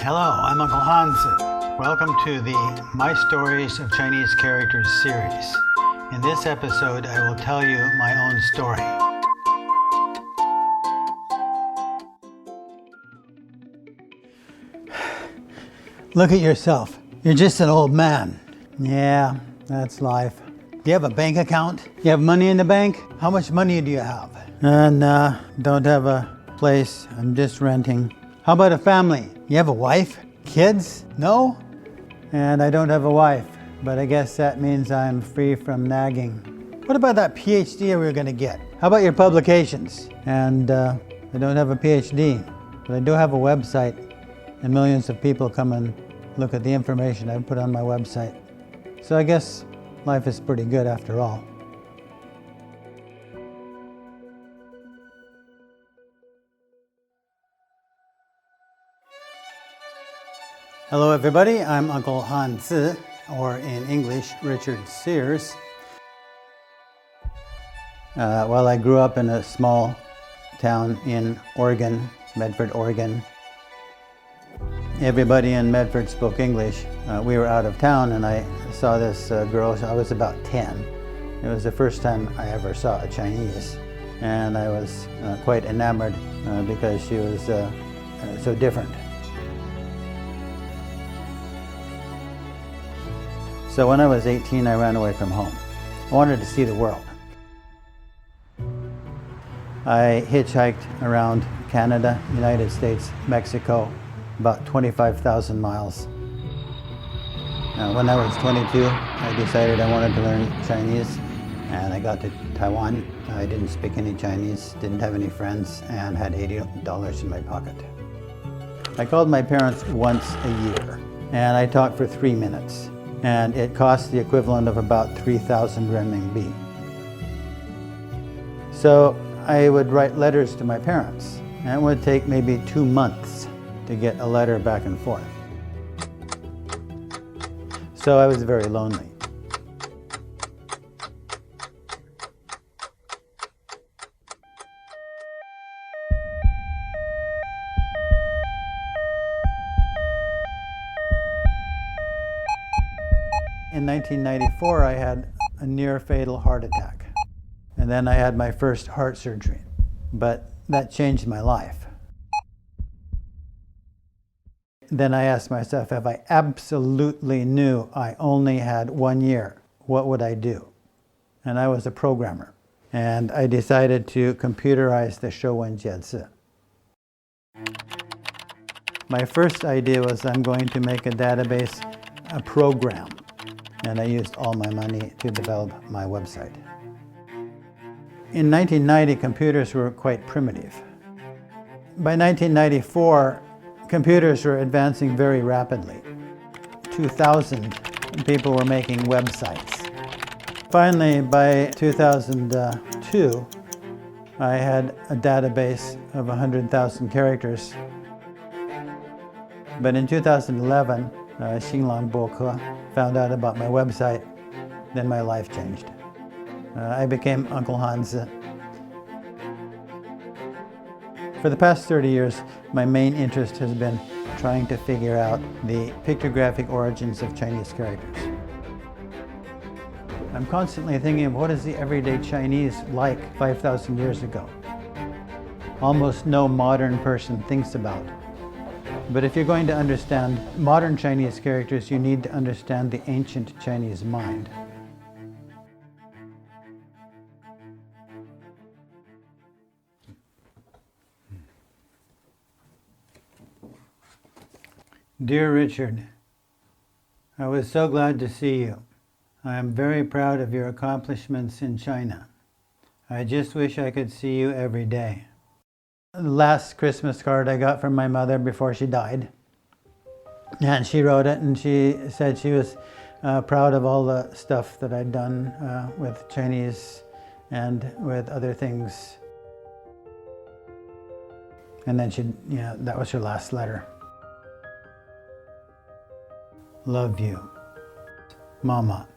Hello, I'm Uncle Hanzi. Welcome to the My Stories of Chinese Characters series. In this episode, I will tell you my own story. Look at yourself. You're just an old man. Yeah, that's life. Do you have a bank account? You have money in the bank? How much money do you have? Nah, don't have a place. I'm just renting. How about a family? You have a wife? Kids? No? And I don't have a wife, but I guess that means I'm free from nagging. What about that PhD we were going to get? How about your publications? And I don't have a PhD, but I do have a website, and millions of people come and look at the information I put on my website. So I guess life is pretty good after all. Hello everybody, I'm Uncle Hanzi, or in English, Richard Sears. Well, I grew up in a small town in Oregon, Medford, Oregon. Everybody in Medford spoke English. We were out of town and I saw this girl. I was about 10. It was the first time I ever saw a Chinese. And I was quite enamored because she was so different. So when I was 18, I ran away from home. I wanted to see the world. I hitchhiked around Canada, United States, Mexico, about 25,000 miles. When I was 22, I decided I wanted to learn Chinese, and I got to Taiwan. I didn't speak any Chinese, didn't have any friends, and had $80 in my pocket. I called my parents once a year, and I talked for 3 minutes. And it cost the equivalent of about 3,000 renminbi. So I would write letters to my parents, and it would take maybe 2 months to get a letter back and forth. So I was very lonely. In 1994, I had a near-fatal heart attack. And then I had my first heart surgery. But that changed my life. Then I asked myself, if I absolutely knew I only had 1 year, what would I do? And I was a programmer. And I decided to computerize the Shouwen Jiezi. My first idea was I'm going to make a database, a program. And I used all my money to develop my website. In 1990, computers were quite primitive. By 1994, computers were advancing very rapidly. 2,000 people were making websites. Finally, by 2002, I had a database of 100,000 characters. But in 2011, Xinlang Boke found out about my website, then my life changed. I became Uncle Hanzi. For the past 30 years, my main interest has been trying to figure out the pictographic origins of Chinese characters. I'm constantly thinking of what is the everyday Chinese like 5,000 years ago. Almost no modern person thinks about. But if you're going to understand modern Chinese characters, you need to understand the ancient Chinese mind. Dear Richard, I was so glad to see you. I am very proud of your accomplishments in China. I just wish I could see you every day. The last Christmas card I got from my mother before she died. And she wrote it and she said she was proud of all the stuff that I'd done with Chinese and with other things. And then that was her last letter. Love you, Mama.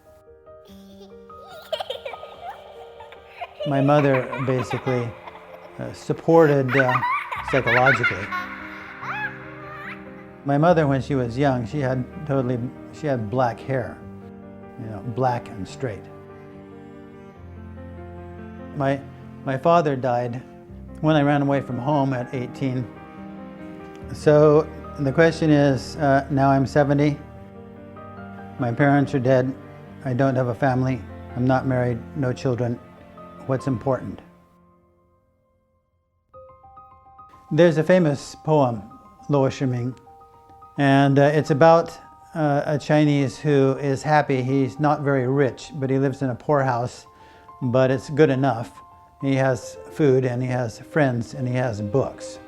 My mother basically supported psychologically My mother, when she was young, she had black hair, black and straight. My father died when I ran away from home at 18. So the question is, now I'm 70. My parents are dead. I don't have a family. I'm not married, no children. What's important? There's a famous poem, Lo Shiming, and it's about a Chinese who is happy. He's not very rich, but he lives in a poor house, but it's good enough. He has food and he has friends and he has books.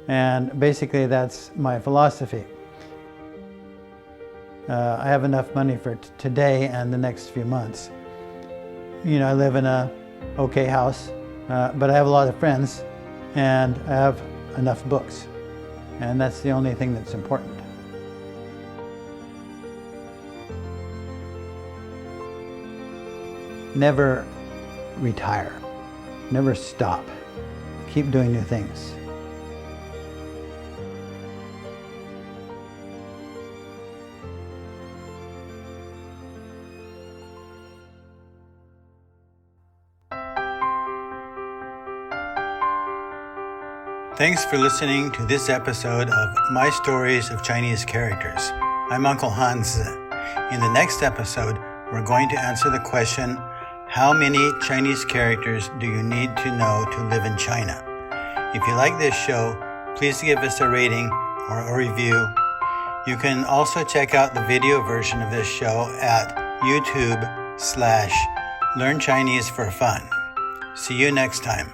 And basically that's my philosophy. I have enough money for today and the next few months. I live in a okay house, but I have a lot of friends and I have enough books. And that's the only thing that's important. Never retire. Never stop. Keep doing new things. Thanks for listening to this episode of My Stories of Chinese Characters. I'm Uncle Hanzi. In the next episode, we're going to answer the question, how many Chinese characters do you need to know to live in China? If you like this show, please give us a rating or a review. You can also check out the video version of this show at YouTube/Learn Chinese for Fun. See you next time.